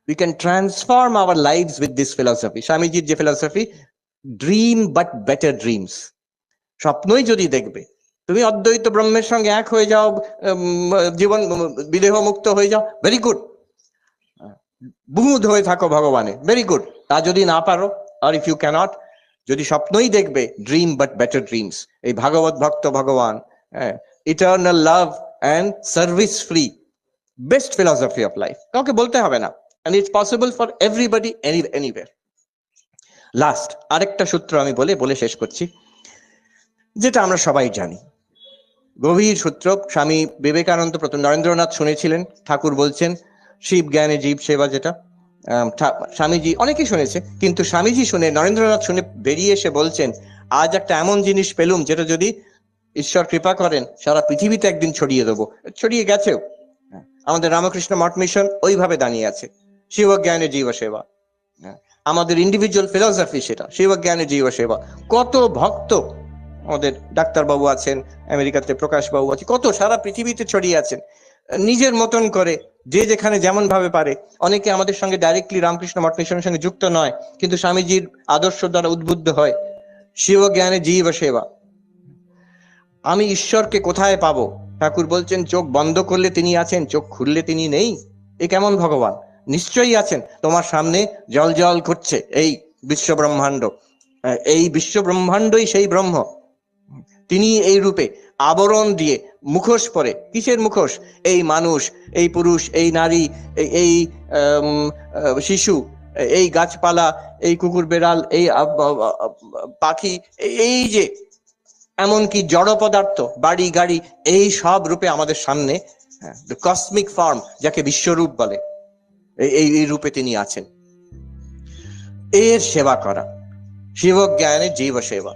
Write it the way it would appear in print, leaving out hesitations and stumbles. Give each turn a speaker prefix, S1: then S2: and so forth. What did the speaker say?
S1: We can transform our lives with this philosophy. স্বামীজির যে philosophy, dream but better dreams. স্বপ্নই যদি দেখবে, তুমি অদ্বৈত ব্রহ্মের সঙ্গে এক হয়ে যাও, জীবন বিদেহ মুক্ত হয়ে যাও, ভেরি গুড। বুঁদ হয়ে থাকো ভগবানে, ভেরি গুড। তা যদি না পারো, আর ইফ ইউ ক্যানট, যদি স্বপ্নই দেখবে, ড্রিম বাট বেটার ড্রিমস। এই ভাগবত ভক্ত ভগবান, eternal love and service free, best philosophy of life. কাউকে বলতে হবে না, and it's possible for everybody anywhere. Last আরেকটা সূত্র আমি বলে শেষ করছি, যেটা আমরা সবাই জানি, গভীর সূত্র। স্বামী বিবেকানন্দ, প্রথম নরেন্দ্রনাথ শুনেছিলেন, ঠাকুর বলছেন শিব জ্ঞানে জীব সেবা, যেটা স্বামীজি অনেকেই শুনেছে, কিন্তু স্বামীজি শুনে, নরেন্দ্রনাথ শুনে বেরিয়ে এসে বলছেন, আজ একটা এমন জিনিস পেলুম যেটা যদি ঈশ্বর কৃপা করেন সারা পৃথিবীতে একদিন ছড়িয়ে দেবো। ছড়িয়ে গেছেও। আমাদের রামকৃষ্ণ মঠ মিশন ওইভাবে দাঁড়িয়ে আছে, শিব জ্ঞানে জীব সেবা। আমাদের ইন্ডিভিজুয়াল ফিলসফি সেটা, শিব জ্ঞানে জীব সেবা। কত ভক্ত, আমাদের ডাক্তারবাবু আছেন আমেরিকাতে, প্রকাশ বাবু আছে, কত সারা পৃথিবীতে ছড়িয়ে আছেন নিজের মতন করে, যে যেখানে যেমন ভাবে পারে। অনেকে আমাদের সঙ্গে ডাইরেক্টলি রামকৃষ্ণ মঠ মিশনের সঙ্গে যুক্ত নয়, কিন্তু স্বামীজির আদর্শ দ্বারা উদ্বুদ্ধ হয়। শিব জ্ঞানে জীব সেবা। আমি ঈশ্বরকে কোথায় পাবো? ঠাকুর বলছেন চোখ বন্ধ করলে তিনি আছেন, চোখ খুললে তিনি নেই। এ কেমন ভগবান? নিশ্চয়ই আছেন, তোমার সামনে জল জল করছে এই বিশ্ব ব্রহ্মাণ্ড। এই বিশ্ব ব্রহ্মাণ্ডই সেই ব্রহ্ম। তিনি এই রূপে আবরণ দিয়ে, মুখোশ পরে। কিসের মুখোশ? এই মানুষ, এই পুরুষ, এই নারী, এই শিশু, এই গাছপালা, এই কুকুর বেড়াল, এই পাখি, এই যে এমনকি জড় পদার্থ, বাড়ি গাড়ি, এই সব রূপে আমাদের সামনে, দ্য কসমিক ফর্ম, যাকে বিশ্বরূপ বলে, এই রূপে তিনি আছেন। এর সেবা করা, শিব জ্ঞানে জীব সেবা।